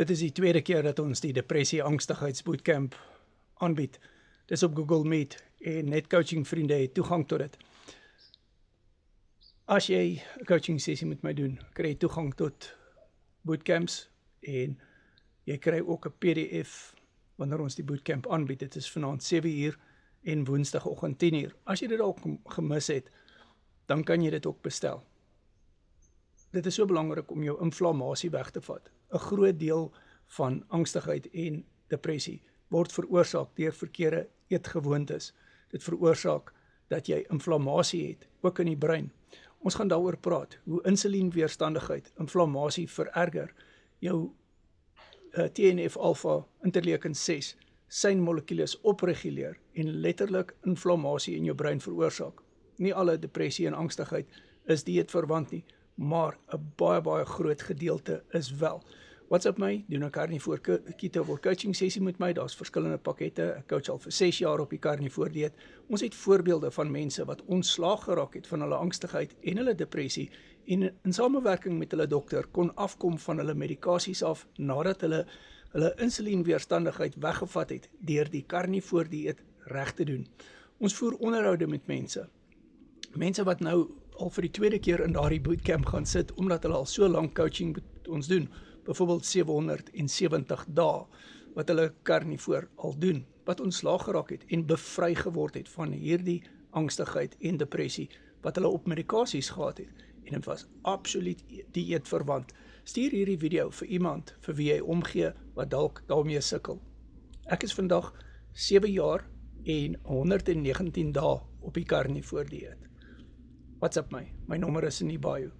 Dit is die tweede keer dat ons die depressie-angstigheidsbootcamp aanbied. Dis op Google Meet en net coaching vriende het toegang tot dit. As jy 'n coaching sessie met my doen, kry jy toegang tot bootcamps en jy kry ook 'n PDF wanneer ons die bootcamp aanbied. Dit is vanaand 7:00 en woensdagoggend 10:00. As jy dit al gemis het, dan kan jy dit ook bestel. Dit is so belangrik om jou inflammasie weg te vat. 'n Groot deel van angstigheid en depressie word veroorsaak deur verkeerde eetgewoontes. Dit veroorsaak dat jy inflammasie het, ook in die brein. Ons gaan daaroor praat, hoe insulienweerstandigheid inflammasie vererger, jou TNF-alpha interleukin 6 seinmolekules opreguleer en letterlik inflammasie in jou brein veroorsaak. Nie alle depressie en angstigheid is dieetverwant nie, maar 'n baie groot gedeelte is wel. WhatsApp my, doen 'n Carnivore Keto coaching sessie met my, daar's verskillende pakkette, ek coach al vir 6 jaar op die Carnivore dieet. Ons het voorbeelde van mense wat ontslaag geraak het van hulle angstigheid en hulle depressie en in samewerking met hulle dokter kon afkom van hulle medikasies af nadat hulle insulienweerstandigheid weggevat het deur die Carnivore dieet reg te doen. Ons voer onderhoude met mense wat nou al vir die tweede keer in daardie bootcamp gaan sit, omdat hulle al so lank coaching met ons doen, byvoorbeeld 770 dae, wat hulle Carnivore al doen, wat ontslaag geraak het en bevry geword het van hierdie angstigheid en depressie, wat hulle op medikasies gehad het, en dit was absoluut dieetverwant. Stuur hierdie video vir iemand vir wie jy omgee, wat dalk daarmee sukkel. Ek is vandag 7 jaar en 119 dae op die Carnivore dieet. WhatsApp my nommer is in die bio.